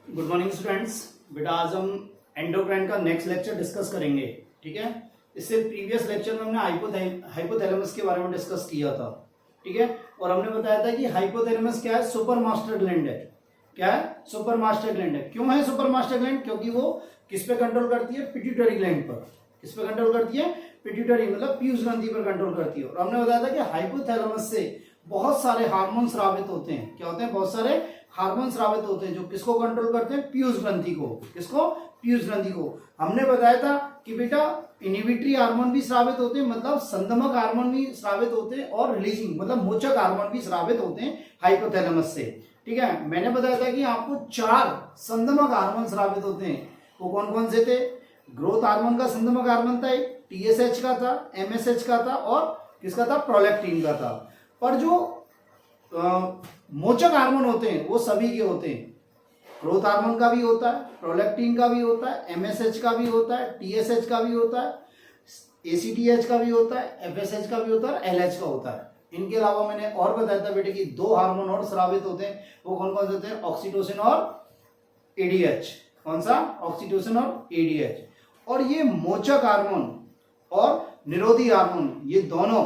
Good morning students. बेटा आज हम एंडोक्राइन का नेक्स्ट लेक्चर डिस्कस करेंगे। ठीक है, इससे प्रीवियस लेक्चर में हमने हाइपोथैलेमस के बारे में डिस्कस किया था। ठीक है, और हमने बताया था कि हाइपोथैलेमस क्या है, सुपर मास्टर ग्लैंड है। क्या है? सुपर मास्टर ग्लैंड है। क्यों है सुपर मास्टर ग्लैंड? क्योंकि वो किस पे कंट्रोल करती है? पिट्यूटरी ग्लैंड पर। किस पे कंट्रोल करती है? पिट्यूटरी मतलब पीयूष ग्रंथि पर कंट्रोल करती है। और हमने बताया था कि हाइपोथैलेमस से बहुत सारे हार्मोन स्रावित होते हैं। क्या होते हैं? बहुत सारे हार्मोन स्रावित होते हैं जो किसको कंट्रोल करते हैं? पीयूष ग्रंथि को। किसको? पीयूष ग्रंथि को। हमने बताया था कि बेटा इनहिबिटरी हार्मोन भी स्रावित होते हैं, मतलब संदमक हार्मोन भी स्रावित होते हैं, और रिलीजिंग मतलब मोचक हार्मोन भी स्रावित होते हैं हाइपोथैलेमस से। ठीक है, मैंने बताया था कि आपको 4 संदमक हार्मोन स्रावित होते हैं। वो कौन कौन से थे? ग्रोथ हार्मोन का संदमक हार्मोन था, एक टीएसएच का था, एमएसएच का था, और किसका था? प्रोलैक्टिन का था। पर जो मोचक हार्मोन होते हैं वो सभी के होते हैं। ग्रोथ हार्मोन का भी होता है, प्रोलैक्टिन का भी होता है, एमएसएच का भी होता है, टीएसएच का भी होता है, एसीटीएच का भी होता है, एफएसएच का भी होता है, एलएच का होता है। इनके अलावा मैंने और बताया था बेटे कि 2 हार्मोन और स्रावित होते हैं। वो कौन कौन से होते हैं? ऑक्सीटोसिन और एडीएच। कौन सा? ऑक्सीटोसिन और एडीएच। और ये मोचक हार्मोन और निरोधी हार्मोन ये दोनों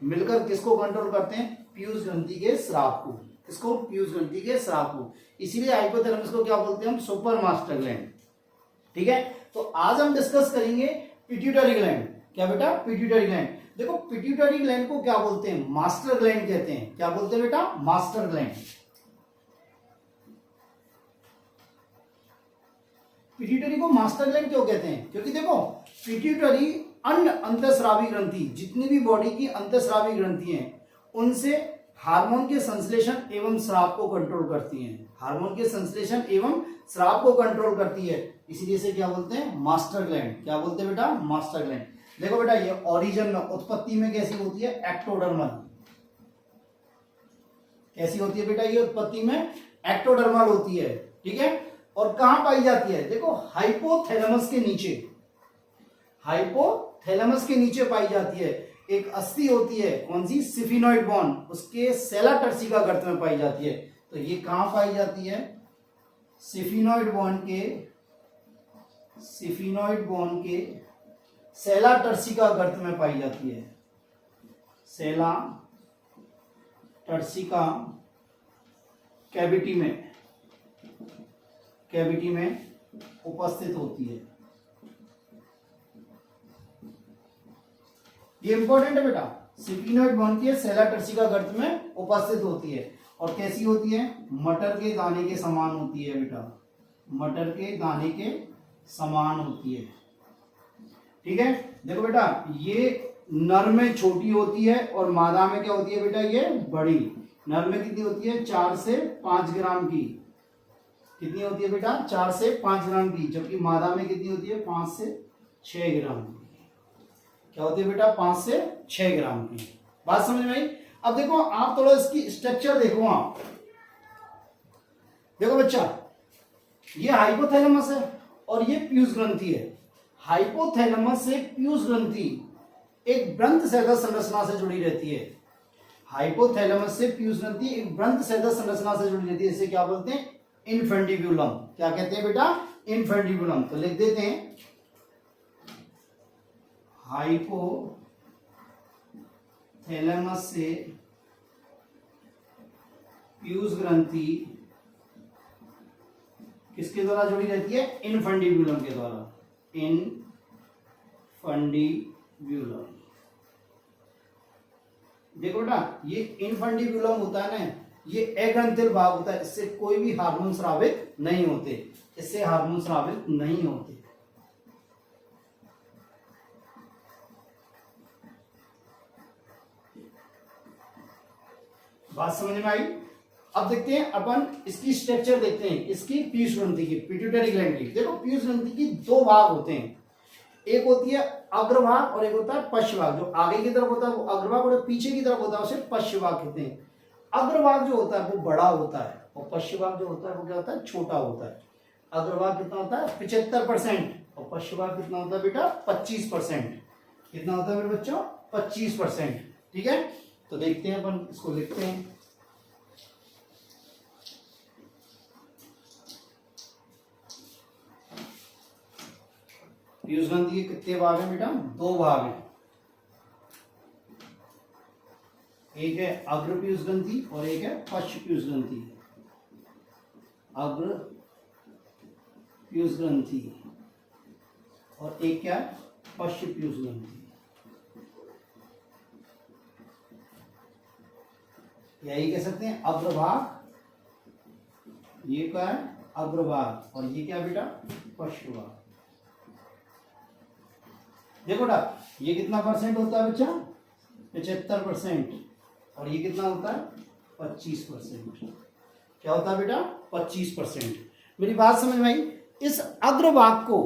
मिलकर किसको कंट्रोल करते हैं? पीयूष ग्रंथि के स्राव को। किसको? पीयूष ग्रंथि के स्राव को। इसीलिए हाइपोथैलेमस को क्या बोलते हैं हम? Super master gland. ठीक है, तो आज हम डिस्कस करेंगे पिट्यूटरी ग्लैंड। क्या बेटा? Pituitary gland. देखो पिट्यूटरी ग्लैंड को क्या बोलते हैं? मास्टर ग्लैंड कहते हैं। क्या बोलते हैं बेटा? Master gland. पिट्यूटरी को मास्टर ग्लैंड क्यों कहते हैं? क्योंकि देखो पिट्यूटरी अन्य अंतःस्रावी ग्रंथि, जितनी भी बॉडी की अंतःस्रावी ग्रंथि हैं, उनसे हार्मोन के संश्लेषण एवं स्राव को कंट्रोल करती हैं। हार्मोन के संश्लेषण एवं स्राव को कंट्रोल करती है, इसलिए इसे क्या बोलते हैं? Master gland. क्या बोलते हैं बेटा? Master gland. देखो बेटा ये ओरिजिन में, उत्पत्ति में कैसी होती है? एक्टोडर्मल। कैसी होती है बेटा? ये उत्पत्ति में एक्टोडर्मल होती है। ठीक है, और कहां पाई जाती है? देखो हाइपोथैलेमस के नीचे। हाइपोथैलेमस के नीचे पाई जाती है। एक अस्थि होती है, कौन सी? सिफिनॉइड बोन, उसके सेला टर्सिका गर्त में पाई जाती है। तो ये कहां पाई जाती है? सिफिनॉइड बोन के सेला टर्सिका गर्त में पाई जाती है। सेला टर्सिका कैविटी में उपस्थित होती है। ये इंपॉर्टेंट है बेटा। सिफिनॉइड बोन की सेला टर्सिका गर्त में उपस्थित होती है। और कैसी होती है? मटर के दाने के समान होती है बेटा। मटर के दाने के समान होती है। ठीक है, देखो बेटा ये नर में छोटी होती है और मादा में क्या होती है बेटा? ये बड़ी। नर में कितनी होती है? 4 से 5 ग्राम की। कितनी होती है बेटा? 4 से 5 ग्राम की। जबकि मादा में कितनी होती है? 5 से 6 ग्राम की। क्या होती है बेटा? 5 से 6 ग्राम की। बात समझ में आई? अब देखो आप थोड़ा इसकी स्ट्रक्चर देखो। आप देखो बच्चा, ये हाइपोथैलेमस है और ये पीयूष ग्रंथि है। हाइपोथैलेमस से पीयूष ग्रंथि एक वृंत सेदक संरचना से जुड़ी रहती है। हाइपोथैलेमस से पीयूष ग्रंथि एक वृंत सेदक संरचना से जुड़ी रहती है। इसे क्या बोलते हैं? इन्फेंडिब्यूलम। क्या कहते हैं बेटा? इन्फेंडिब्यूलम। तो लिख देते हैं हाइपोथैलेमस से पीयूष ग्रंथि किसके द्वारा जुड़ी रहती है? इन्फेंडिब्यूलम के द्वारा। इन्फेंडिब्यूलम। देखो बेटा ये इन्फेंडिब्यूलम होता है ना, ये अग्रंथिल भाग होता है। इससे कोई भी हार्मोन स्रावित नहीं होते। इससे हार्मोन स्रावित नहीं होते। बात समझ में आई? अब देखते हैं अपन इसकी स्ट्रक्चर देखते हैं, इसकी पीयूष ग्रंथि की, पिट्यूटरी ग्लैंड की। देखो पीयूष ग्रंथि की 2 भाग होते हैं। एक होती है अग्रभाग और एक होता है पश्चभाग। जो आगे की तरफ होता है वो अग्रभाग, और पीछे की तरफ होता है उसे पश्चभाग कहते हैं। अग्रभाग जो होता है वो बड़ा होता है और पश्चभाग जो होता है वो क्या होता है? छोटा होता है। अग्रभाग कितना होता है? 75% और पश्चभाग कितना होता है बेटा? 25%। कितना होता है मेरे बच्चों? 25%। ठीक है, तो देखते हैं अपन इसको लिखते हैं। पीयूष ग्रंथि के कितने भाग हैं बेटा? 2 भाग हैं। एक है अग्र पीयूष ग्रंथि और एक है पश्च पीयूष ग्रंथि। अग्र पीयूष ग्रंथि और एक क्या है? पश्च पीयूष ग्रंथि। यही कह सकते हैं अग्रभाग, ये क्या है? अग्रभाग, और ये क्या बेटा? पश्चभाग। देखो बेटा, ये कितना परसेंट होता है बच्चा? 75%। और ये कितना होता है? 25%। क्या होता है बेटा? 25%। मेरी बात समझ में आई? इस अग्रभाग को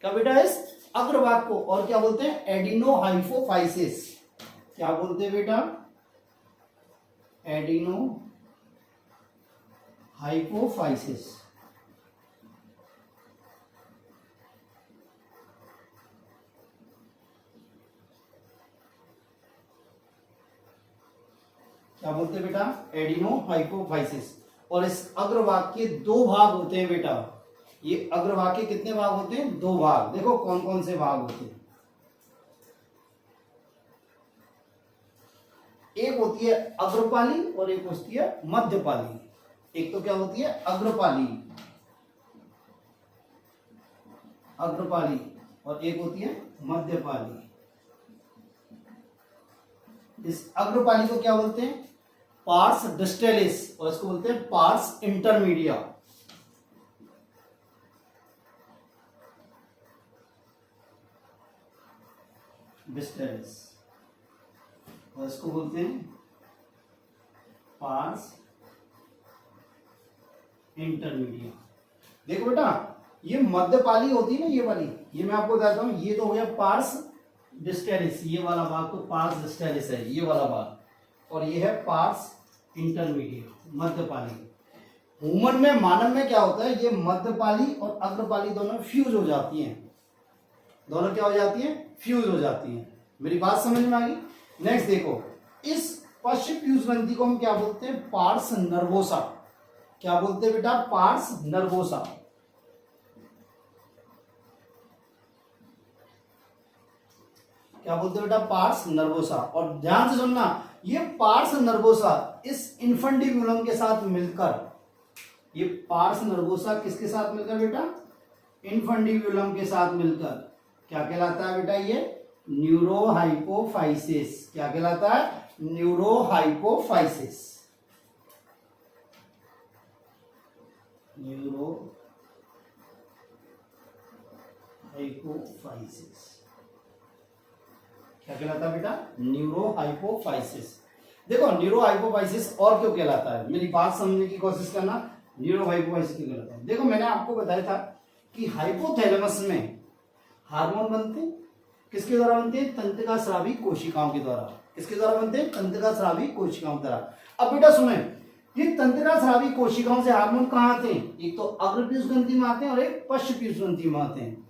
क्या बेटा? इस अग्रभाग को और क्या बोलते हैं? एडिनोहाइपोफाइसिस। क्या बोलते हैं बेटा? एडिनोहाइपोफाइसिस। क्या बोलते हैं बेटा? एडिनोहाइपोफाइसिस। और इस अग्रभाग के 2 भाग होते हैं बेटा। ये अग्रभाग के कितने भाग होते हैं? 2 भाग। देखो कौन कौन से भाग होते हैं। एक होती है अग्रपाली और एक होती है मध्यपाली। एक तो क्या होती है? अग्रपाली, अग्रपाली, और एक होती है मध्यपाली। इस अग्रपाली को क्या बोलते हैं? पार्स डिस्टेलिस, और इसको बोलते हैं पार्स इंटरमीडिया। डिस्टेलिस, और इसको बोलते हैं पार्स इंटरमीडिया। देखो बेटा, ये मध्यपाली होती है ना, ये वाली, ये मैं आपको बताता हूं। ये तो हो गया पार्स डिस्टेलिस, ये वाला भाग तो पार्स डिस्टेलिस है, ये वाला भाग। और ये है पार्स इंटरमीडिएट, मध्यपाली। ह्यूमन में, मानव में क्या होता है? ये मध्यपाली और अग्रपाली दोनों फ्यूज हो जाती हैं। दोनों क्या हो जाती हैं? फ्यूज हो जाती हैं। मेरी बात समझ में आ गई? नेक्स्ट देखो, इस पश्च पीयूष ग्रंथि को हम क्या बोलते हैं? Pars nervosa. क्या बोलते हैं बेटा? Pars nervosa. क्या बोलते हैं बेटा? Pars nervosa. और ध्यान से सुनना, ये पार्स नर्वोसा इस इन्फंडिब्यूलम के साथ मिलकर, ये पार्स नर्वोसा किसके साथ मिलकर बेटा? इन्फंडिब्यूलम के साथ मिलकर क्या कहलाता है बेटा? ये न्यूरोहाइपोफाइसिस। क्या कहलाता है? न्यूरोहाइपोफाइसिस। न्यूरोहाइपोफाइसिस क्या कहलाता है बेटा? न्यूरोहाइपोफाइसिस। देखो, न्यूरोहाइपोफाइसिस और क्यों कहलाता है? मेरी बात समझने की कोशिश करना। न्यूरोहाइपोफाइसिस क्यों कहलाता है? देखो, मैंने आपको बताया था कि हाइपोथैलेमस में हार्मोन बनते हैं। किसके द्वारा बनते हैं? तंत्रिका स्रावी कोशिकाओं के द्वारा। किसके द्वारा बनते हैं? तंत्रिका स्रावी कोशिकाओं के द्वारा। अब बेटा सुने, ये तंत्रिका स्रावी कोशिकाओं से हार्मोन कहाँ आते हैं? एक तो अग्र पीयूष ग्रंथि में आते हैं और एक पश्च पीयूष ग्रंथि में आते हैं।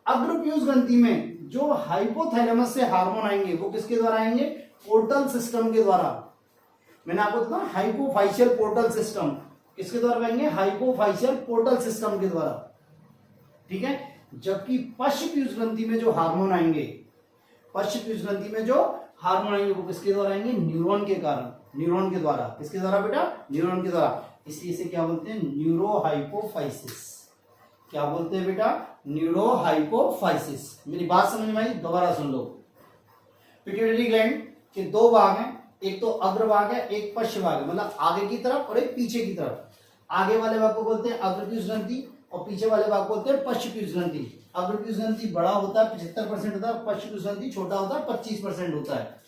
अग्र पीयूष ग्रंथि में जो हाइपोथैलेमस से हार्मोन आएंगे वो किसके द्वारा आएंगे? पोर्टल सिस्टम के द्वारा। मैंने आपको बताया हाइपोफाइशियल पोर्टल सिस्टम किसके द्वारा आएंगे? हाइपोफाइशियल पोर्टल सिस्टम के द्वारा। ठीक है। जबकि पश्च पीयूष ग्रंथि में जो हार्मोन आएंगे, पश्च पीयूष ग्रंथि में जो हार्मोन आएंगे वो किसके द्वारा आएंगे? न्यूरॉन के कारण, न्यूरॉन के द्वारा। किसके द्वारा बेटा? न्यूरॉन के द्वारा। इसलिए इसे क्या बोलते हैं? न्यूरोहाइपोफाइसिस। क्या बोलते हैं बेटा? न्यूरोहाइपोफाइसिस। मेरी बात समझ में आई? दोबारा सुन लो। पिट्यूटरी ग्लैंड के 2 भाग हैं, एक तो अग्र भाग है, एक पश्च भाग है, मतलब आगे की तरफ और एक पीछे की तरफ। आगे वाले भाग को बोलते हैं अग्र पीयूष ग्रंथि और पीछे वाले भाग को बोलते हैं पश्च पीयूष ग्रंथि। अग्र पीयूष ग्रंथि बड़ा होता है, 75% होता है। पश्च पीयूष ग्रंथि छोटा होता है, 25% होता है।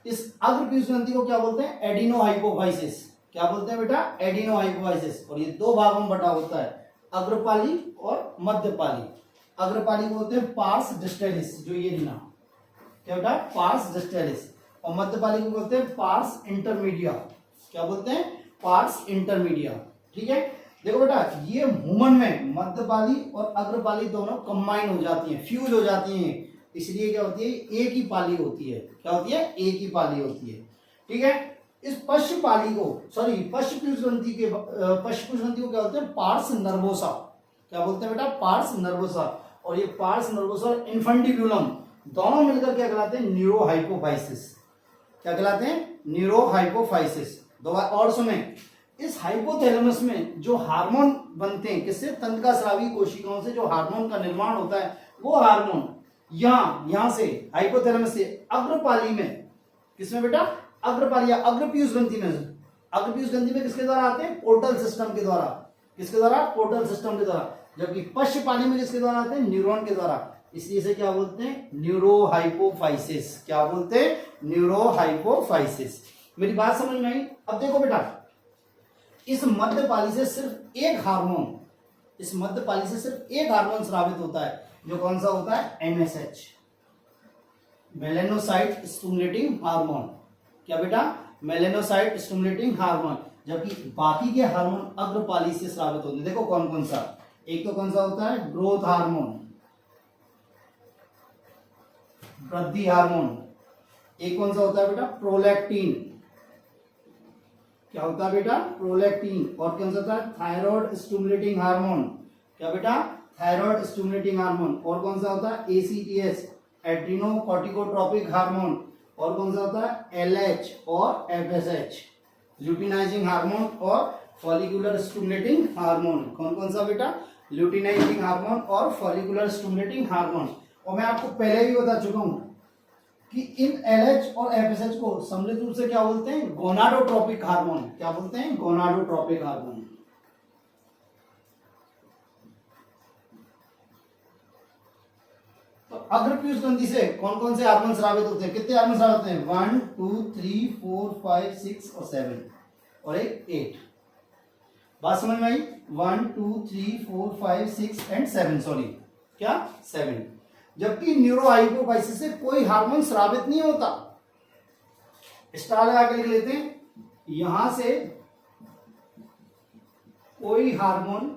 इस अग्र पीयूष ग्रंथि को क्या बोलते हैं? एडिनोहाइपोफाइसिस। क्या बोलते हैं बेटा? एडिनोहाइपोफाइसिस। और ये 2 भागों में बटा होता है, अग्रपाली और मध्यपाली। अग्रपाली को बोलते हैं पार्स डिस्टेलिस, जो ये लिखना। क्या बेटा? Pars distalis. और मध्यपाली को बोलते हैं पार्स इंटरमीडिया। क्या बोलते हैं? Parse intermedia. ठीक है। देखो बेटा, ये ह्यूमन में मध्यपाली और अग्रपाली दोनों कंबाइन हो जाती हैं, फ्यूज हो जाती हैं। इसलिए क्या होती है? एक ही पाली होती है। क्या होती है? एक ही पाली होती है। ठीक है। इस पश्च पाली को, सॉरी, पश्च पीयूष ग्रंथि को क्या बोलते हैं? Pars nervosa. क्या बोलते हैं बेटा? Pars nervosa. और ये पार्स नर्वस और इन्फंटिब्यूलम दोनों मिलकर क्या कहलाते हैं? न्यूरोहाइपोफाइसिस। क्या कहलाते हैं? न्यूरोहाइपोफाइसिस। दो बार और सुने, इस हाइपोथैलेमस में जो हार्मोन बनते हैं किससे? तंत्रिका स्रावी कोशिकाओं से जो हार्मोन का निर्माण होता है, वो हार्मोन यहां से हाइपोथैलेमस से अग्रपाली में, किसमें बेटा? अग्रपाली या अग्रपीयूष ग्रंथि में। अग्रपीयूष ग्रंथि में किसके द्वारा आते हैं? पोर्टल सिस्टम के द्वारा। किसके द्वारा? पोर्टल सिस्टम के द्वारा। जबकि पश्चपाली में किसके द्वारा आते हैं? न्यूरॉन के द्वारा। इसलिए इसे क्या बोलते हैं? न्यूरोहाइपोफाइसिस। क्या बोलते हैं? न्यूरोहाइपोफाइसिस। मेरी बात समझ में आई? अब देखो बेटा, इस मध्यपाली से सिर्फ एक हार्मोन, इस मध्यपाली से सिर्फ एक हार्मोन स्रावित होता है, जो कौन सा होता है? MSH, melanocyte stimulating hormone. क्या बेटा? Melanocyte stimulating hormone. जबकि बाकी के हार्मोन अग्रपाली से स्रावित होते हैं। देखो कौन कौन सा? एक तो कौन सा होता है? ग्रोथ हार्मोन, वृद्धि हार्मोन। एक कौन सा होता है बेटा? प्रोलैक्टिन। क्या होता है बेटा? प्रोलैक्टिन। और कौन सा होता है? Thyroid stimulating hormone. क्या बेटा? Thyroid stimulating hormone. और कौन सा होता है? एसीटीएस, एड्रीनो कॉर्टिकोट्रोपिक हार्मोन। और कौन सा होता है? एलएच और एफएसएच, ल्यूटिनाइजिंग हार्मोन और फॉलिकुलर स्टिमुलेटिंग हार्मोन। कौन कौन सा बेटा? ल्यूटिनाइजिंग हार्मोन और फॉलिकुलर स्टिमुलेटिंग हार्मोन। और मैं आपको पहले भी बता चुका हूं कि इन एलएच और एफएसएच को सम्मिलित रूप से क्या बोलते हैं? Gonadotropic hormone. क्या बोलते हैं? Gonadotropic hormone. तो अग्रपीयूष ग्रंथि से कौन कौन से हार्मोन स्रावित होते हैं? कितने हार्मोन स्रावित होते हैं? 1 2 3 4 5 6 और 7 और एक 8। बात समझ में आई? 1 2 3 4 5 6 एंड 7। सॉरी, क्या? 7। जबकि न्यूरोहाइपोफाइसिस से कोई हार्मोन स्रावित नहीं होता। स्टार लगा के लिख लेते हैं, यहां से कोई हार्मोन,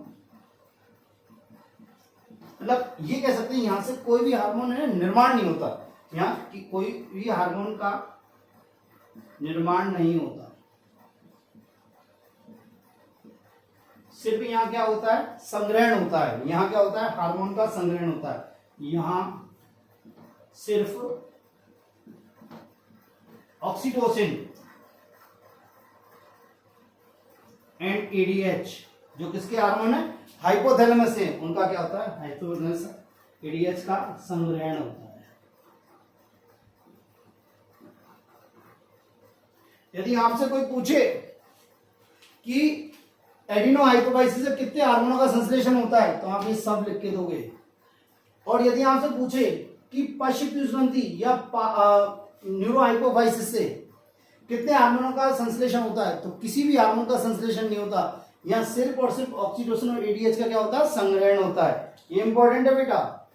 मतलब ये कह सकते हैं यहां से कोई भी हार्मोन है निर्माण नहीं होता। यहां की कोई भी हार्मोन का निर्माण नहीं होता। सिर्फ यहां क्या होता है? संग्रहण होता है। यहां क्या होता है? हार्मोन का संग्रहण होता है। यहां सिर्फ ऑक्सीटोसिन एंड एडीएच, जो किसके हार्मोन है? हाइपोथैलेमस से, उनका क्या होता है? हाइपोथैलेमस एडीएच का संग्रहण होता है। यदि आपसे कोई पूछे कि एडिनोहाइपोफाइसिस से कितने हार्मोनों का संश्लेषण होता है, तो आप ये सब लिख के दोगे। और यदि आपसे पूछे कि पश्चपीयूष ग्रंथि या न्यूरोहाइपोफाइसिस से कितने हार्मोनों का संश्लेषण होता है, तो किसी भी हार्मोन का संश्लेषण नहीं होता। यहाँ सिर्फ और सिर्फ ऑक्सीटोसिन और एडीएच का क्या होता है? संग्रहण होता है। ये इंपॉर्टेंट है बेटा।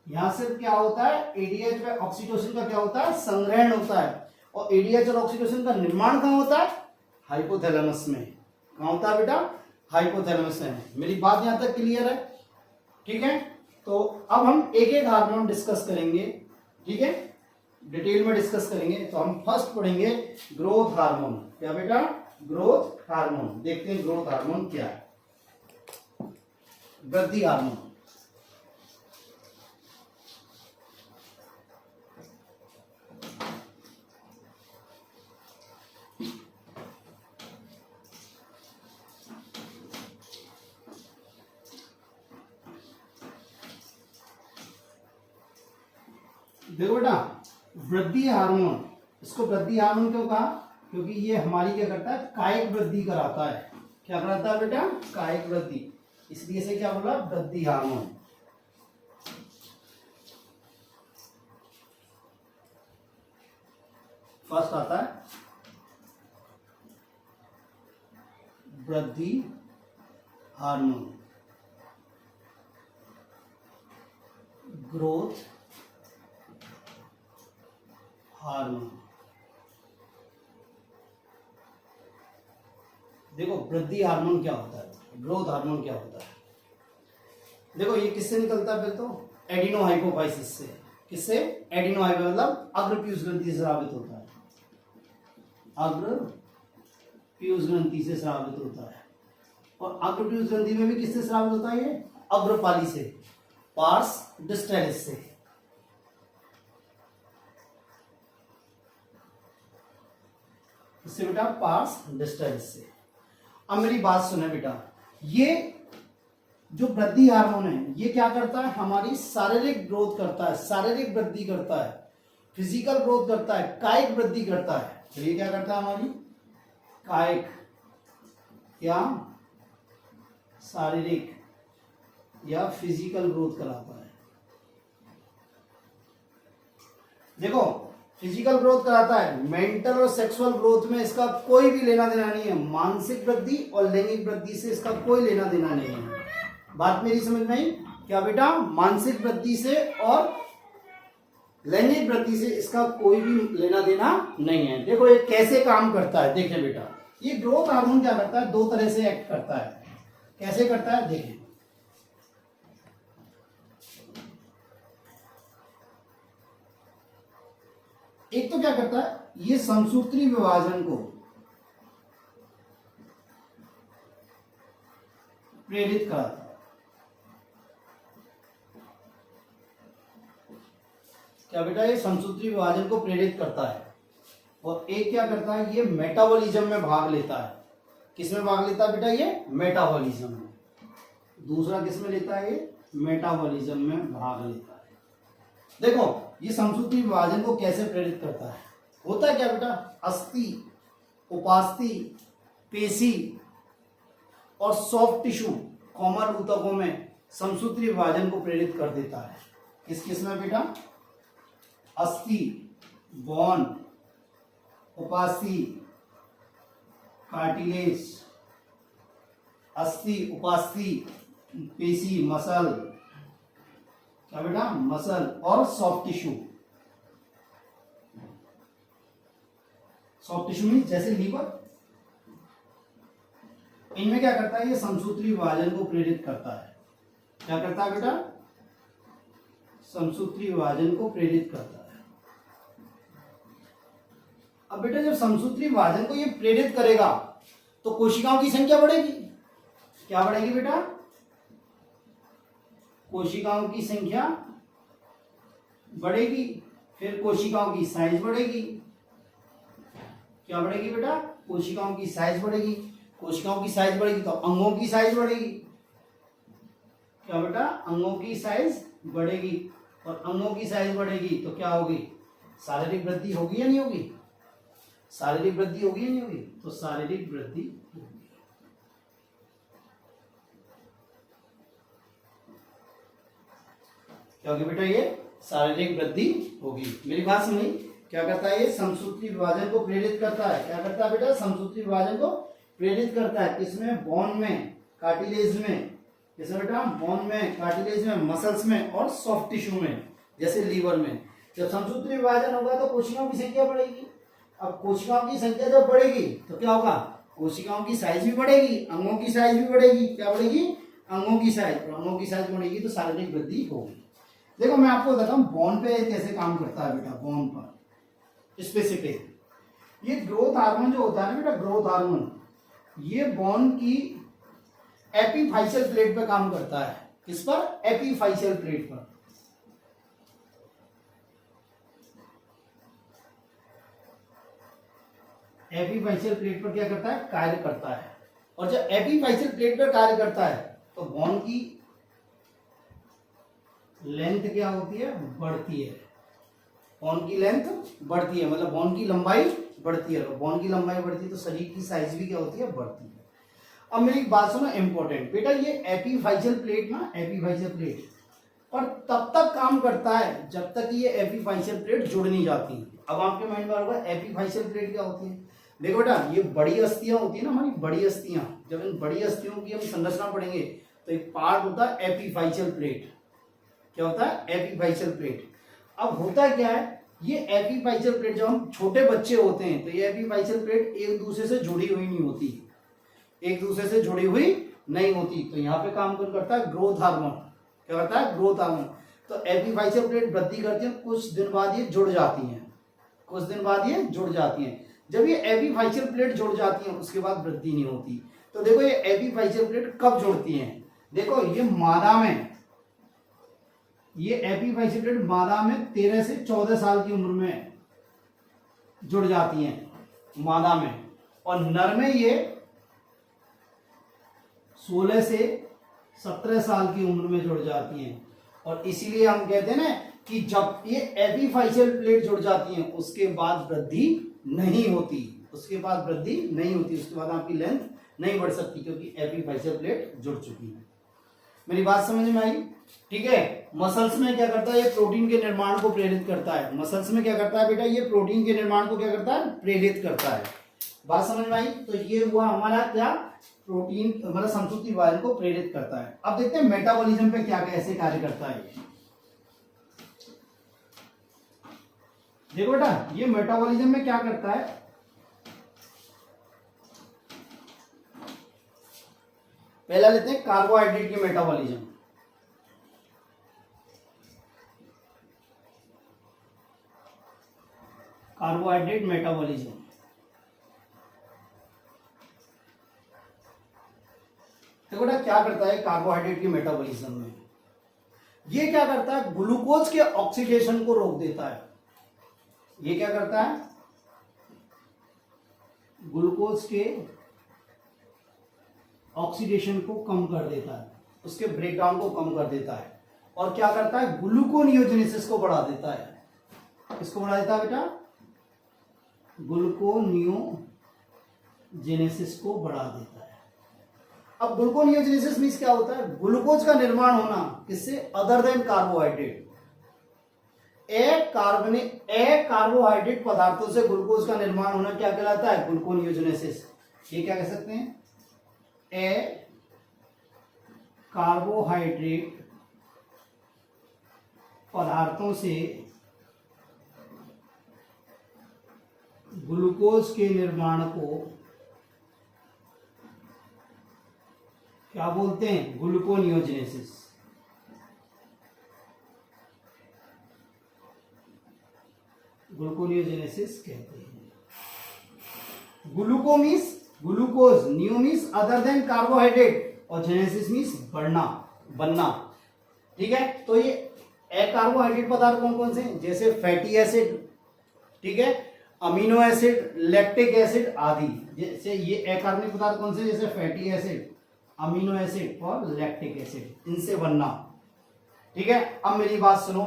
यहाँ सिर्फ क्या होता है? एडीएच व ऑक्सीटोसिन का क्या होता है? संग्रहण होता है। और एडीएच और ऑक्सीटोसिन का निर्माण कहाँ होता है? हाइपोथैलेमस में। कहाँ होता है बेटा? हाइपोथैलेमस में। मेरी बात यहाँ तक क्लियर है? ठीक है। तो अब हम एक एक हार्मोन डिस्कस करेंगे। ठीक है, डिटेल में डिस्कस करेंगे। तो हम फर्स्ट पढ़ेंगे ग्रोथ हार्मोन। क्या बेटा? Growth hormone. देखते हैं ग्रोथ हार्मोन क्या है। वृद्धि हार्मोन। देखो बेटा, वृद्धि हार्मोन, इसको वृद्धि हार्मोन क्यों कहा? क्योंकि ये हमारी क्या करता है? कायिक वृद्धि कराता है। क्या कराता है बेटा? कायिक वृद्धि। इसलिए से क्या बोला? वृद्धि हार्मोन। फर्स्ट आता है वृद्धि हार्मोन, ग्रोथ हार्मोन। देखो वृद्धि हार्मोन क्या होता है, ग्रोथ हार्मोन क्या होता है। देखो ये किससे निकलता है? फिर तो एडिनोहाइपोफाइसिस से। किससे? एडिनोहाइपो मतलब अग्रपीयूष ग्रंथि से स्रावित होता है। अग्रपीयूष ग्रंथि से स्रावित होता है। और अग्रपीयूष ग्रंथि में भी किससे स्रावित होता है? ये अग्रपाली से। पार्स डिस्टैलिस से। इससे बेटा पार्स डिस्टैलिस से। अब मेरी बात सुने बेटा, ये जो वृद्धि हार्मोन है ये क्या करता है, हमारी शारीरिक ग्रोथ करता है, शारीरिक वृद्धि करता है, फिजिकल ग्रोथ करता है, कायिक वृद्धि करता है। तो ये क्या करता है, हमारी कायिक या शारीरिक या फिजिकल ग्रोथ कराता है। देखो फिजिकल ग्रोथ कराता है, मेंटल और सेक्सुअल ग्रोथ में इसका कोई भी लेना देना नहीं है। मानसिक वृद्धि और लैंगिक वृद्धि से इसका कोई लेना देना नहीं है। बात मेरी समझ में आई क्या बेटा? मानसिक वृद्धि से और लैंगिक वृद्धि से इसका कोई भी लेना देना नहीं है। देखो ये कैसे काम करता है, देखें बेटा, ये ग्रोथ हार्मोन क्या करता है, दो तरह से एक्ट करता है। कैसे करता है देखें। एक तो क्या करता है, ये समसूत्री विभाजन को प्रेरित कराता है। क्या बेटा? ये समसूत्री विभाजन को प्रेरित करता है। और एक क्या करता है, ये मेटाबॉलिज्म में भाग लेता है। किसमें भाग लेता है बेटा? ये मेटाबॉलिज्म में। दूसरा किसमें लेता है? ये मेटाबॉलिज्म में भाग लेता है। देखो ये समसूत्री विभाजन को कैसे प्रेरित करता है। होता है क्या बेटा? अस्थि, उपास्थि, पेशी और सॉफ्ट टिश्यू कोमल ऊतकों में समसूत्री विभाजन को प्रेरित कर देता है। किस किस में बेटा? अस्थि, बोन, उपास्थि, कार्टिलेज, अस्थि, उपास्थि, पेशी, मसल, क्या बेटा? मसल और soft tissue. Soft tissue means जैसे लीवर। इनमें क्या करता है, ये समसूत्री विभाजन को प्रेरित करता है। क्या करता है बेटा? समसूत्री विभाजन को प्रेरित करता है। अब बेटा जब समसूत्री विभाजन को ये प्रेरित करेगा तो कोशिकाओं की संख्या बढ़ेगी। क्या बढ़ेगी बेटा? कोशिकाओं की संख्या बढ़ेगी, फिर कोशिकाओं की साइज बढ़ेगी। क्या बढ़ेगी बेटा? कोशिकाओं की साइज बढ़ेगी। कोशिकाओं की साइज बढ़ेगी तो अंगों की साइज बढ़ेगी। क्या बेटा? अंगों की साइज बढ़ेगी, और अंगों की साइज बढ़ेगी तो क्या होगी? शारीरिक वृद्धि होगी या नहीं होगी? शारीरिक वृद्धि होगी या नहीं होगी? तो शारीरिक वृद्धि होगी। क्या होगी बेटा? ये शारीरिक वृद्धि होगी। मेरी बात समझी? क्या करता है ये? समसूत्री विभाजन को प्रेरित करता है। क्या करता है बेटा? समसूत्री विभाजन को प्रेरित करता है। किसमें? बोन में, कार्टिलेज में। किसमें बेटा? बोन में, कार्टिलेज में, मसल्स में और सॉफ्ट टिश्यू में, जैसे लीवर में। जब समसूत्री विभाजन होगा तो कोशिकाओं की संख्या बढ़ेगी। अब कोशिकाओं की संख्या जब बढ़ेगी तो क्या होगा? कोशिकाओं की साइज भी बढ़ेगी, अंगों की साइज भी बढ़ेगी। क्या बढ़ेगी? अंगों की साइज। और अंगों की साइज बढ़ेगी तो शारीरिक वृद्धि होगी। देखो मैं आपको बताता हूँ बोन पे कैसे काम करता है बेटा। बोन पर स्पेसिफिक ये ग्रोथ हार्मोन जो होता है ना बेटा, ग्रोथ हार्मोन, ये बोन की एपीफाइशियल प्लेट पे काम करता है। किस पर? एपीफाइशियल प्लेट पर। एपीफाइशियल प्लेट पर क्या करता है? कार्य करता है। और जब एपीफाइशियल प्लेट पर कार्य करता है तो बोन की लेंथ क्या होती है? बढ़ती है। बोन की लेंथ बढ़ती है, मतलब बोन की लंबाई बढ़ती है। और बोन की लंबाई बढ़ती है तो शरीर की साइज भी क्या होती है? बढ़ती है। अब मेरी बात सुनो इंपॉर्टेंट बेटा, ये एपीफाइशियल प्लेट ना, एपीफाइशियल प्लेट पर तब तक काम करता है जब तक ये एपीफाइशियल प्लेट जुड़ नहीं जाती। अब आपके माइंड में होगा एपीफाइशियल प्लेट क्या होती है। देखो बेटा ये बड़ी अस्थियां होती है ना, हमारी बड़ी अस्थियां, जब इन बड़ी अस्थियों की हम संरचना पढ़ेंगे तो एक पार्ट होता है एपीफाइशियल प्लेट। क्या होता है? एपीफाइशियल प्लेट। अब होता क्या है, ये एपीफाइशियल प्लेट जब हम छोटे बच्चे होते हैं तो ये एपीफाइशियल प्लेट एक दूसरे से जुड़ी हुई नहीं होती, एक दूसरे से जुड़ी हुई नहीं होती। तो यहाँ पे काम कौन करता है? Growth hormone. क्या करता है? Growth hormone. तो एपीफाइशियल प्लेट वृद्धि करती है, कुछ दिन बाद ये जुड़ जाती हैं, कुछ दिन बाद ये जुड़ जाती हैं। जब ये एपीफाइशियल प्लेट जुड़ जाती है उसके बाद वृद्धि नहीं होती। तो देखो ये एपीफाइशियल प्लेट कब जुड़ती हैं? देखो ये मादा में ये एपीफाइसेटेड मादा में 13 से 14 साल की उम्र में जुड़ जाती हैं, मादा में, और नर में ये 16 से 17 साल की उम्र में जुड़ जाती हैं। और इसीलिए हम कहते हैं ना कि जब ये एपीफाइशियल प्लेट जुड़ जाती हैं उसके बाद वृद्धि नहीं होती, उसके बाद वृद्धि नहीं होती, उसके बाद आपकी लेंथ नहीं बढ़ सकती, क्योंकि एपीफाइशियल प्लेट जुड़ चुकी है। मेरी बात समझ में आई? ठीक है। मसल्स में क्या करता है, ये प्रोटीन के निर्माण को प्रेरित करता है। मसल्स में क्या करता है बेटा, ये प्रोटीन के निर्माण को क्या करता है, प्रेरित करता है। बात समझ में आई? तो ये हुआ हमारा क्या, प्रोटीन मतलब संतुष्टि वायन को प्रेरित करता है। अब देखते हैं मेटाबॉलिज्म पे क्या कैसे कार्य करता है। देखो बेटा, ये मेटाबॉलिज्म में क्या करता है, पहला लेते हैं कार्बोहाइड्रेट की मेटाबॉलिज्म। कार्बोहाइड्रेट मेटाबॉलिज्म, देखो बेटा क्या करता है कार्बोहाइड्रेट की मेटाबॉलिज्म में, ये क्या करता है, ग्लूकोज के ऑक्सीडेशन को रोक देता है। ये क्या करता है, ग्लूकोज के ऑक्सीडेशन को कम कर देता है, उसके ब्रेकडाउन को कम कर देता है। और क्या करता है, ग्लूकोनियोजेनेसिस को बढ़ा देता है। किसको बढ़ा देता है बेटा, ग्लूकोनियोजेनेसिस को बढ़ा देता है। अब ग्लूकोनियोजेनेसिस मींस क्या होता है, ग्लूकोज का निर्माण होना किससे, अदर देन कार्बोहाइड्रेट। कार्बोहाइड्रेट पदार्थों से ग्लूकोज का निर्माण होना क्या कहलाता है, ग्लूकोनियोजेनेसिस। ये क्या कह सकते हैं, कार्बोहाइड्रेट पदार्थों से ग्लूकोज के निर्माण को क्या बोलते हैं, ग्लूकोनियोजेनेसिस। ग्लूकोनियोजेनेसिस कहते हैं। Glucose, new means other than carbohydrate, और जेनेसिस मीन्स बनना। ठीक है। तो ये कार्बोहाइड्रेट पदार्थ कौन कौन से, जैसे फैटी एसिड, ठीक है, अमीनो एसिड, लैक्टिक एसिड आदि। जैसे ये अकार्बनिक पदार्थ कौन से, जैसे फैटी एसिड, अमीनो एसिड और लैक्टिक एसिड, इनसे बनना। ठीक है। अब मेरी बात सुनो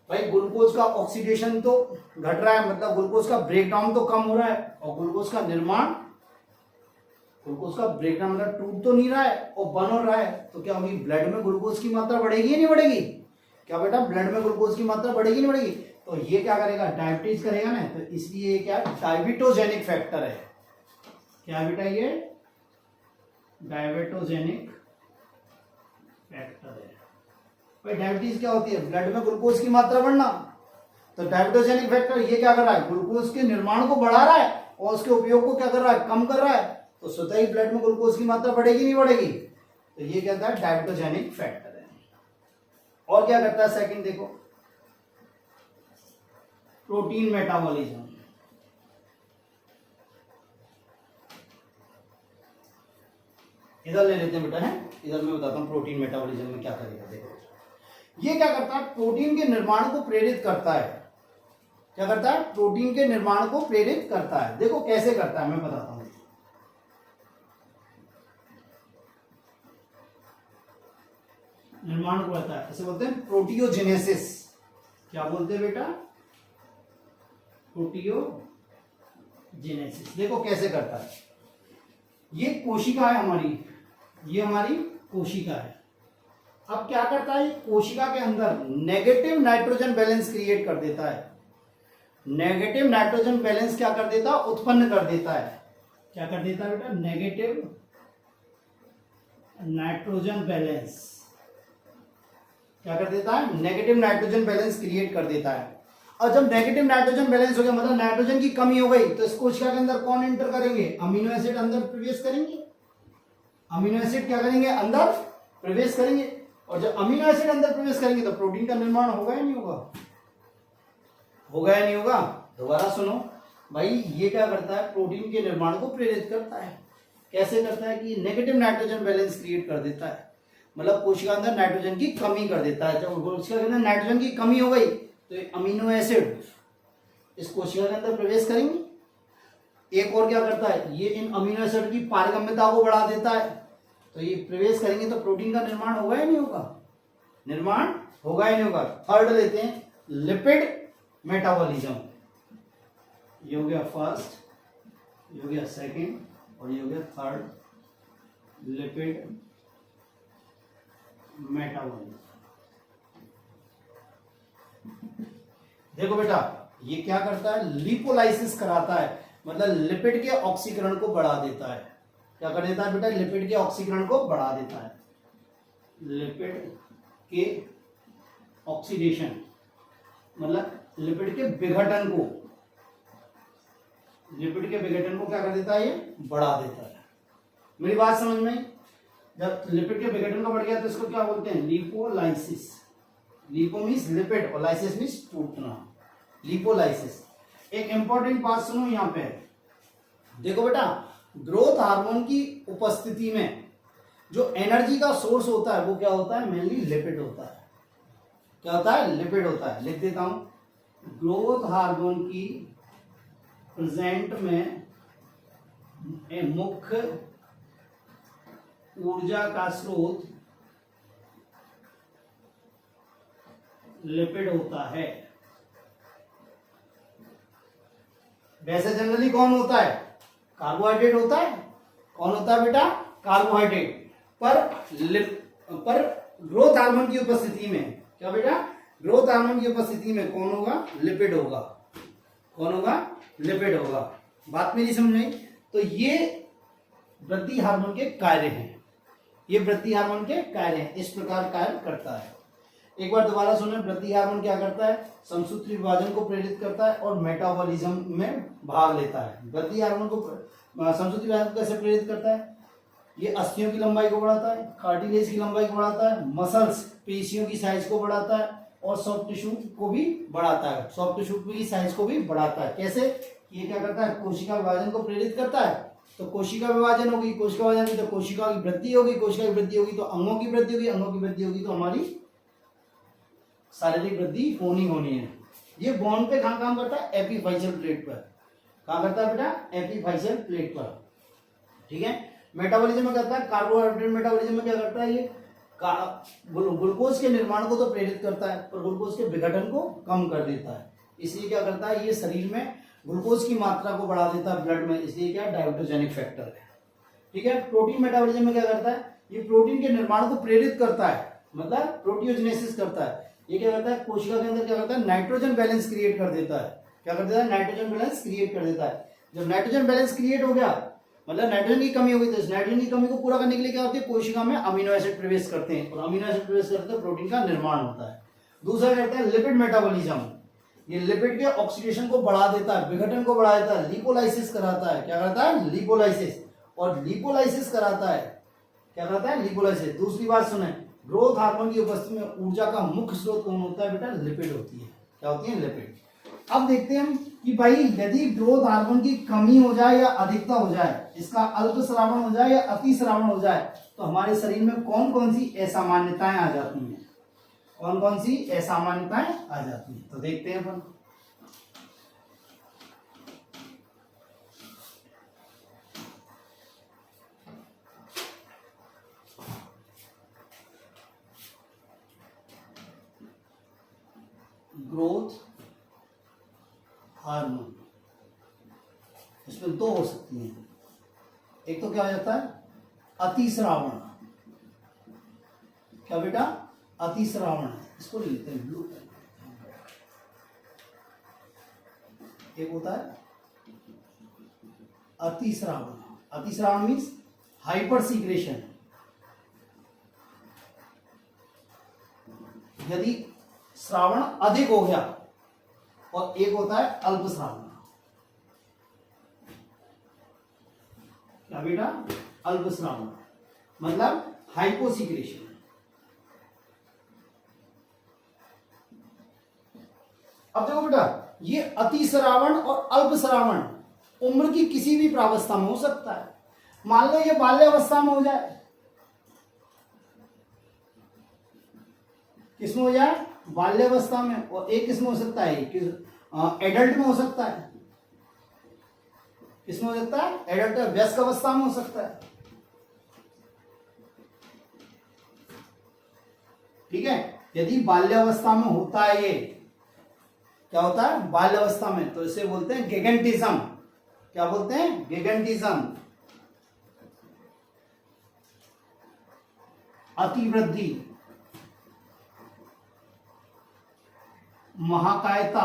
भाई, ग्लूकोज का ऑक्सीडेशन तो घट रहा है, मतलब ग्लूकोज का ब्रेकडाउन तो कम हो रहा है, और ग्लूकोज का निर्माण, ग्लूकोज का ब्रेकडाउन मतलब टूट तो नहीं रहा है और बन हो रहा है। तो क्या होगी, ब्लड में ग्लूकोज की मात्रा बढ़ेगी या नहीं बढ़ेगी, क्या बेटा ब्लड में ग्लूकोज की मात्रा बढ़ेगी नहीं बढ़ेगी। तो ये क्या करेगा, डायबिटीज करेगा ना, तो इसलिए ये क्या डायबिटोजेनिक फैक्टर है। क्या बेटा, ये डायबिटोजेनिक फैक्टर है। भाई डायबिटीज क्या होती है, ब्लड में ग्लूकोज की मात्रा बढ़ना। तो डायबिटोजेनिक फैक्टर ये क्या कर रहा है, ग्लूकोज के निर्माण को बढ़ा रहा है और उसके उपयोग को क्या कर रहा है, कम कर रहा है। तो स्वतः ही ब्लड में ग्लूकोज की मात्रा बढ़ेगी नहीं बढ़ेगी। तो ये कहता है डायबिटोजेनिक फैक्टर है। और क्या करता है सेकंड, देखो प्रोटीन मेटाबॉलिज्म। इधर ले लेते हैं बेटा, है इधर मैं बताता हूं प्रोटीन मेटाबॉलिज्म में क्या करेगा। देखो ये क्या करता है, प्रोटीन के निर्माण को प्रेरित करता है। क्या करता है, प्रोटीन के निर्माण को प्रेरित करता है। देखो कैसे करता है, मैं बताता हूं। निर्माण को करता है, इसे बोलते हैं प्रोटियोजेनेसिस। क्या बोलते हैं बेटा, प्रोटियोजेनेसिस। देखो कैसे करता है, ये कोशिका है हमारी, ये हमारी कोशिका है। अब क्या करता है, कोशिका के अंदर नेगेटिव नाइट्रोजन बैलेंस क्रिएट कर देता है। नेगेटिव नाइट्रोजन बैलेंस क्या कर देता है, उत्पन्न कर देता है। क्या कर देता है बेटा, नेगेटिव नाइट्रोजन बैलेंस क्या कर देता है, नेगेटिव नाइट्रोजन बैलेंस क्रिएट कर देता है। और जब नेगेटिव नाइट्रोजन बैलेंस हो गया, मतलब नाइट्रोजन की कमी हो गई, तो इस कोशिका के अंदर कौन एंटर करेंगे, अमीनो एसिड अंदर प्रवेश करेंगे। अमीनो एसिड क्या करेंगे, अंदर प्रवेश करेंगे। और जब अमीनो एसिड अंदर प्रवेश करेंगे तो प्रोटीन का निर्माण होगा या नहीं होगा, होगा या नहीं होगा। दोबारा सुनो भाई, ये क्या करता है, प्रोटीन के निर्माण को प्रेरित करता है। कैसे करता है कि नेगेटिव नाइट्रोजन बैलेंस क्रिएट कर देता है। मतलब कोशिका अंदर नाइट्रोजन की कमी कर देता है। जब कोशिका के अंदर नाइट्रोजन की कमी हो गई तो ये अमीनो एसिड इस कोशिका के अंदर प्रवेश करेंगे। एक और क्या करता है, ये इन अमीनो एसिड की पारगम्यता को बढ़ा देता है। तो ये प्रवेश करेंगे तो प्रोटीन का निर्माण होगा या नहीं होगा, निर्माण होगा या नहीं होगा। थर्ड लेते हैं लिपिड मेटाबॉलिज्म। ये हो गया फर्स्ट, ये हो गया सेकंड और ये हो गया थर्ड, लिपिड मेटाबॉलिज्म। देखो बेटा ये क्या करता है, लिपोलाइसिस कराता है, मतलब लिपिड के ऑक्सीकरण को बढ़ा देता है। क्या कर देता है बेटा, लिपिड के ऑक्सीकरण को बढ़ा देता है। लिपिड के ऑक्सीडेशन मतलब लिपिड के विघटन को, लिपिड के विघटन को क्या कर देता है, ये बढ़ा देता है। मेरी बात समझ में, जब लिपिड के विघटन का बढ़ गया तो इसको क्या बोलते हैं, लिपोलाइसिस। लिपो मीन्स लिपिड और लाइसिस मीन्स टूटना, लिपोलाइसिस। एक इंपॉर्टेंट बात सुनो यहाँ पे, देखो बेटा ग्रोथ हार्मोन की उपस्थिति में जो एनर्जी का सोर्स होता है वो क्या होता है, मेनली लिपिड होता है। क्या होता है, लिपिड होता है। लिख देता हूं, ग्रोथ हार्मोन की प्रेजेंट में मुख्य ऊर्जा का स्रोत लिपिड होता है। वैसे जनरली कौन होता है, कार्बोहाइड्रेट होता है। कौन होता है बेटा, कार्बोहाइड्रेट। पर ग्रोथ हार्मोन की उपस्थिति में क्या बेटा, ग्रोथ हार्मोन की उपस्थिति में कौन होगा, लिपिड होगा। कौन होगा, लिपिड होगा। बात मेरी समझ में आई। तो ये वृद्धि हार्मोन के कार्य हैं, ये वृद्धि हार्मोन के कार्य हैं, इस प्रकार कार्य करता है। एक बार दोबारा सुने, वृद्धि हार्मोन क्या करता है, समसूत्री विभाजन को प्रेरित करता है और मेटाबॉलिज्म में भाग लेता है। वृद्धि हार्मोन को समसूत्री विभाजन कैसे प्रेरित करता है, ये अस्थियों की लंबाई को बढ़ाता है, कार्टिलेज की लंबाई को बढ़ाता है, मसल्स पेशियों की साइज को बढ़ाता है और सॉफ्ट टिश्यू को भी बढ़ाता है, सॉफ्ट टिश्यू की साइज को भी बढ़ाता है। कैसे, ये क्या करता है, कोशिका विभाजन को प्रेरित करता है। तो कोशिका विभाजन होगी, कोशिका विभाजन होगी तो कोशिका की वृद्धि होगी, कोशिका की वृद्धि होगी तो अंगों की वृद्धि होगी, अंगों की वृद्धि होगी तो हमारी शारीरिक वृद्धि होनी है। ये बोन पे कहाँ काम करता है, एपीफाइशियल प्लेट पर। कहाँ करता है बेटा, एपीफाइशियल प्लेट पर। ठीक है। मेटाबॉलिज्म में करता है, कार्बोहाइड्रेट मेटाबॉलिज्म में क्या करता है, ये ग्लूकोज के निर्माण को तो प्रेरित करता है पर ग्लूकोज के विघटन को कम कर देता है। इसलिए क्या करता है, ये शरीर में ग्लूकोज की मात्रा को बढ़ा देता है ब्लड में, इसलिए क्या डायबिटोजेनिक फैक्टर है। ठीक है। प्रोटीन मेटाबॉलिज्म में क्या करता है, ये प्रोटीन के निर्माण को प्रेरित करता है, मतलब प्रोटियोजेनेसिस करता है। ये क्या करता है, कोशिका के अंदर क्या करता है, नाइट्रोजन बैलेंस क्रिएट कर देता है। क्या कर देता है, नाइट्रोजन बैलेंस क्रिएट कर देता है। जब नाइट्रोजन बैलेंस क्रिएट हो गया, मतलब नाइट्रोजन की कमी हो गई, तो इस नाइट्रोजन की कमी को पूरा करने के लिए क्या होती है, कोशिका में अमीनो एसिड प्रवेश करते हैं और अमीनो एसिड प्रवेश करते हैं प्रोटीन का निर्माण होता है। दूसरा क्या करता है, लिपिड मेटाबॉलिज्म। ये लिपिड के ऑक्सीडेशन को बढ़ा देता है, विघटन को बढ़ा देता है, लिपोलाइसिस कराता है। क्या करता है, लिपोलाइसिस। और लिपोलाइसिस कराता है, क्या करता है, लिपोलाइसिस। दूसरी बात सुने, ग्रोथ हार्मोन की उपस्थिति में ऊर्जा का मुख्य स्रोत कौन होता है बेटा, लिपिड होती है। क्या होती है, लिपिड। अब देखते हैं हम कि भाई यदि ग्रोथ हार्मोन की कमी हो जाए या अधिकता हो जाए, इसका अल्प स्रावण हो जाए या अति स्रावण हो जाए, तो हमारे शरीर में कौन कौन सी असामान्यताएं आ जाती हैं, कौन कौन सी असामान्यताएं आ जाती हैं, तो देखते हैं अपन। ग्रोथ हार्मोन, इसमें दो हो सकती हैं। एक तो क्या हो जाता है, अतिस्रावण। क्या बेटा, अतिस्रावण। इसको ले लेते हैं ब्लू। एक होता है अतिस्रावण। अतिस्रावण मीन्स हाइपर सीक्रेशन। यदि श्रावण अधिक हो गया। और एक होता है अल्प श्रावण। क्या बेटा, अल्प श्रावण मतलब हाइपोसिक्रेशन। अब देखो बेटा, ये अतिश्रावण और अल्प श्रावण उम्र की किसी भी प्रावस्था में हो सकता है। मान लो ये बाल्यावस्था में हो जाए, किसमें हो जाए, बाल्यावस्था में, और एक किसमें हो सकता है, एडल्ट में हो सकता है। किसमें हो सकता है, एडल्ट, वयस्क अवस्था में हो सकता है। ठीक है, यदि बाल्यावस्था में होता है, ये क्या होता है, बाल्यावस्था में, तो इसे बोलते हैं गिगेंटिज्म। क्या बोलते हैं, गिगेंटिज्म, अतिवृद्धि, महाकायता,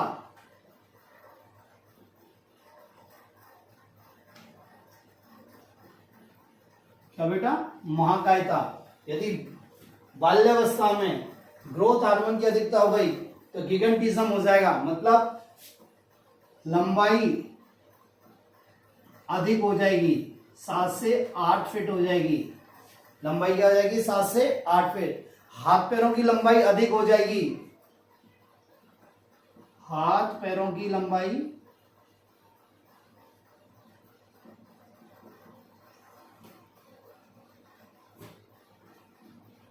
क्या बेटा, महाकायता। यदि बाल्यावस्था में ग्रोथ हार्मोन की अधिकता हो गई तो गिगेंटिज्म हो जाएगा, मतलब लंबाई अधिक हो जाएगी, 7 से 8 फीट हो जाएगी। लंबाई क्या हो जाएगी, 7 से 8 फीट। हाथ पैरों की लंबाई अधिक हो जाएगी, हाथ पैरों की लंबाई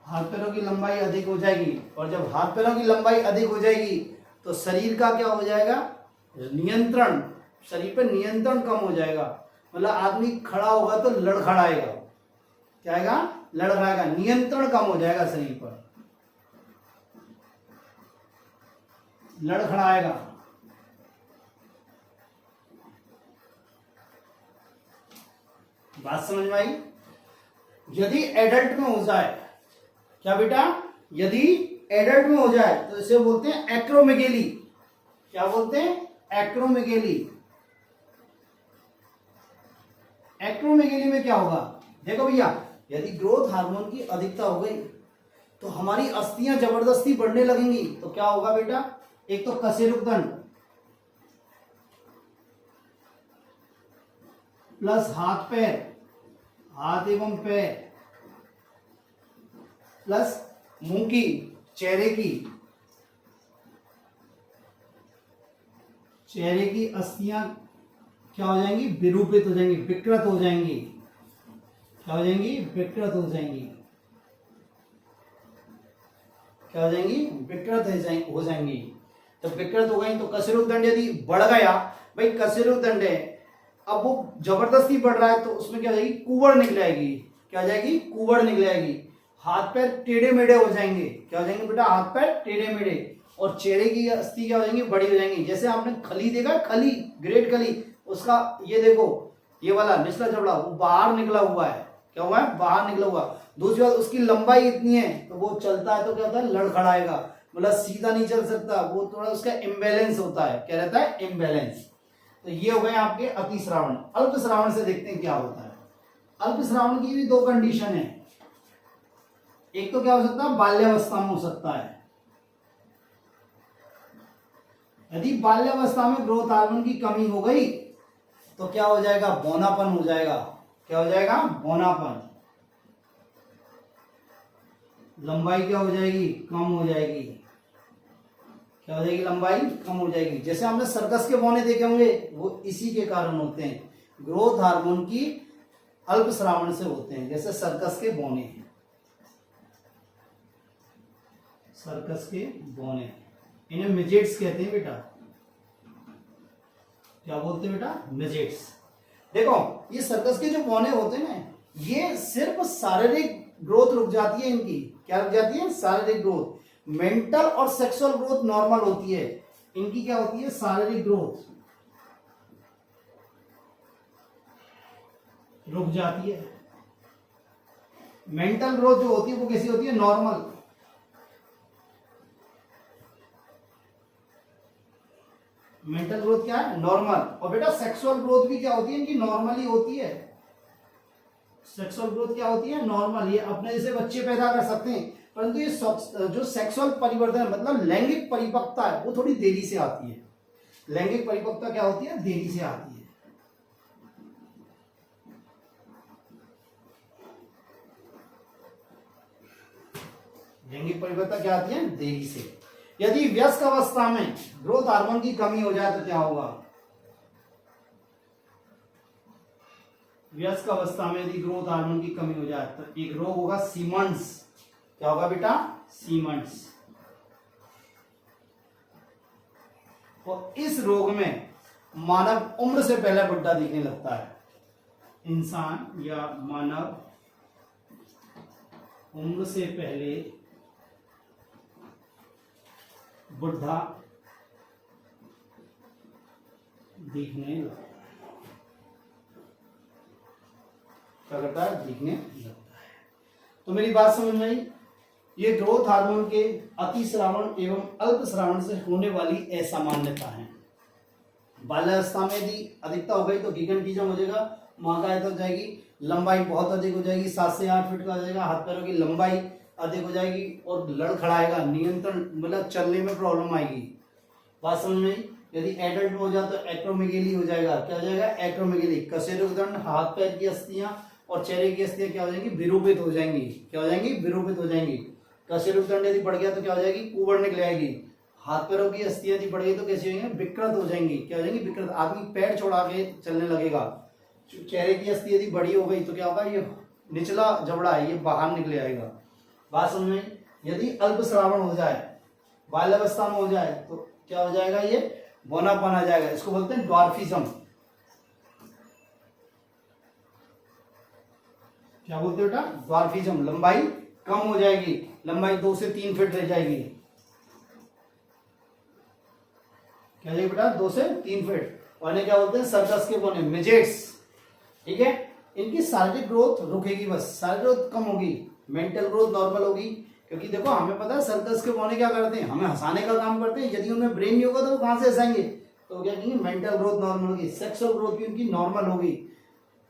हाथ पैरों की लंबाई अधिक हो जाएगी। और जब हाथ पैरों की लंबाई अधिक हो जाएगी तो शरीर का क्या हो जाएगा, नियंत्रण, शरीर पर नियंत्रण कम हो जाएगा। मतलब आदमी खड़ा होगा तो लड़खड़ाएगा, क्या आएगा, लड़खड़ाएगा, नियंत्रण कम हो जाएगा शरीर पर, लड़खड़ाएगा। बात समझ में आई। यदि एडल्ट में हो जाए, क्या बेटा, यदि एडल्ट में हो जाए तो इसे बोलते हैं एक्रोमेगेली। क्या बोलते हैं, एक्रोमेगेली। एक्रोमेगेली में क्या होगा, देखो भैया, यदि ग्रोथ हार्मोन की अधिकता हो गई तो हमारी अस्थियां जबरदस्ती बढ़ने लगेंगी, तो क्या होगा बेटा, एक तो कशेरुकदंड प्लस हाथ पैर, हाथ एवं पैर प्लस मुंह की, चेहरे की अस्थियां क्या हो जाएंगी, विरूपित हो जाएंगी, विकृत हो जाएंगी। क्या हो जाएंगी, विकृत हो जाएंगी। क्या हो जाएंगी, विकृत हो जाएंगी। तो विकृत हो गई तो कशेरुकदंड यदि बढ़ गया, भाई कशेरुकदंड है, अब वो जबरदस्ती बढ़ रहा है तो उसमें क्या हो जाएगी, कुवड़ निकल आएगी। क्या हो जाएगी, कुवड़ निकल आएगी। हाथ पैर टेढ़े मेढ़े हो जाएंगे। क्या हो जाएंगे बेटा, हाथ पैर टेढ़े मेढ़े। और चेहरे की अस्थि क्या हो जाएंगी, बड़ी हो जाएंगी। जैसे आपने खली देखा, खली, ग्रेट खली, उसका ये देखो, ये वाला निचला जबड़ा वो बाहर निकला हुआ है। क्या हुआ है, बाहर निकला हुआ। दूसरी बात, उसकी लंबाई इतनी है तो वो चलता है तो क्या होता है, लड़खड़ाएगा, मतलब सीधा नहीं चल सकता, वो थोड़ा उसका इम्बैलेंस होता है। क्या रहता है, इम्बैलेंस। तो ये हो गए आपके अति श्रावण। अल्प श्रावण से देखते हैं क्या होता है। अल्प श्रावण की भी दो कंडीशन है, एक तो क्या हो सकता है, बाल्यावस्था में हो सकता है। यदि बाल्यावस्था में ग्रोथ हार्मोन की कमी हो गई तो क्या हो जाएगा, बौनापन हो जाएगा। क्या हो जाएगा, बौनापन। लंबाई क्या हो जाएगी, कम हो जाएगी। क्या हो जाएगी, लंबाई कम हो जाएगी। जैसे हमने सर्कस के बौने देखे होंगे, वो इसी के कारण होते हैं, ग्रोथ हार्मोन की अल्प श्रावण से होते हैं। जैसे सर्कस के बौने हैं, सर्कस के बौने, इन्हें मिजेट्स कहते हैं बेटा। क्या बोलते हैं बेटा, मिजेट्स। देखो ये सर्कस के जो बौने होते हैं ना, ये सिर्फ शारीरिक ग्रोथ रुक जाती है इनकी। क्या रुक जाती है, शारीरिक ग्रोथ। मेंटल और सेक्सुअल ग्रोथ नॉर्मल होती है, इनकी क्या होती है, शारीरिक ग्रोथ रुक जाती है। मेंटल ग्रोथ जो होती है वो कैसी होती है, नॉर्मल। मेंटल ग्रोथ क्या है, नॉर्मल। और बेटा सेक्सुअल ग्रोथ भी क्या होती है, इनकी नॉर्मली होती है। सेक्सुअल ग्रोथ क्या होती है, नॉर्मल। ये अपने जैसे बच्चे पैदा कर सकते हैं, परंतु ये जो सेक्सुअल परिवर्तन मतलब लैंगिक परिपक्वता है, वो थोड़ी देरी से आती है। लैंगिक परिपक्वता क्या होती है, देरी से आती है। लैंगिक परिपक्वता क्या आती है, देरी से। यदि वयस्क अवस्था में ग्रोथ हार्मोन की कमी हो जाए तो क्या होगा, वयस्क अवस्था में यदि ग्रोथ हार्मोन की कमी हो जाए तो एक रोग होगा सीमंड्स। क्या होगा बेटा, सीमंड्स। और इस रोग में मानव उम्र से पहले बुढ़ा दिखने लगता है। इंसान या मानव उम्र से पहले बुढ़ा दिखने लगता है। क्या करता है? दिखने लगता है। तो मेरी बात समझ में आई? ये ग्रोथ हार्मोन के अतिस्रावण एवं अल्पस्रावण से होने वाली असामान्यता है। बाल्यावस्था में यदि अधिकता हो गई तो गिगनटिज्म हो जाएगा, महाकायता हो जाएगी, लंबाई बहुत अधिक हो जाएगी, 7 से 8 फीट का हो जाएगा, हाथ पैरों की लंबाई अधिक हो जाएगी और लड़खड़ाएगा, नियंत्रण मतलब चलने में प्रॉब्लम आएगी। बात समझ में? यदि एडल्ट में हो जाए तो एक्रोमेगेली हो जाएगा। क्या हो जाएगा? एक्रोमेगेली। कशेरुकदंड, हाथ पैर की अस्थियां और चेहरे की अस्थियां क्या हो जाएंगी? विरूपित हो जाएंगी। क्या हो जाएंगी? विरूपित हो जाएंगी। कशेरुकदंड यदि बढ़ गया तो क्या हो जाएगी? कुबड़ निकल आएगी। हाथ पैरों की अस्थियां यदि बढ़ गई तो कैसी होंगी? विकृत हो जाएंगी। क्या हो जाएंगी? विकृत। आदमी पैर छोड़ा के चलने लगेगा। चेहरे की अस्थि यदि बड़ी हो गई तो क्या होगा? ये निचला जबड़ा है ये बाहर निकले आएगा। बात समझ में? यदि अल्पस्रावण हो जाए, बाल्यावस्था में हो जाए तो क्या हो जाएगा? ये बौनापन आ जाएगा। इसको बोलते हैं ड्वार्फिज्म। क्या बोलते हैं बेटा? ड्वार्फिज्म। लंबाई कम हो जाएगी, लंबाई 2 से 3 फीट रह जाएगी। क्या जाएगी बेटा? 2 से 3 फीट। और इन्हें क्या बोलते हैं? सर्कस के बौने, मिजेट्स। ठीक है, इनकी शारीरिक ग्रोथ रुकेगी, बस शारीरिक ग्रोथ कम होगी, मेंटल ग्रोथ नॉर्मल होगी। क्योंकि देखो हमें पता है सर्कस के बौने क्या करते हैं? हमें हंसाने का काम करते हैं। यदि उनमें ब्रेन नहीं होगा तो वो कहां से हंसाएंगे? तो क्या कहेंगे? मेंटल ग्रोथ नॉर्मल होगी, सेक्सुअल ग्रोथ भी उनकी नॉर्मल होगी,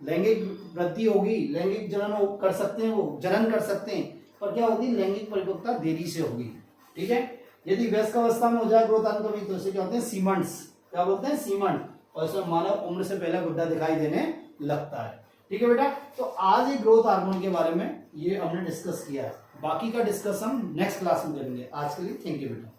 लैंगिक वृद्धि होगी, लैंगिक जनन कर सकते हैं, वो जनन कर सकते हैं। पर क्या होती है? लैंगिक परिपक्वता देरी से होगी। ठीक है, यदि वयस्क अवस्था में हो जाए ग्रोथ अनकमी तो इसे क्या होते हैं? सीमंट्स। क्या बोलते हैं? सीमंट। और इसमें मानव उम्र से पहले बुढ़ा दिखाई देने लगता है। ठीक है बेटा, तो आज ये ग्रोथ हार्मोन के बारे में ये हमने डिस्कस किया है। बाकी का डिस्कस हम नेक्स्ट क्लास में करेंगे। आज के लिए थैंक यू बेटा।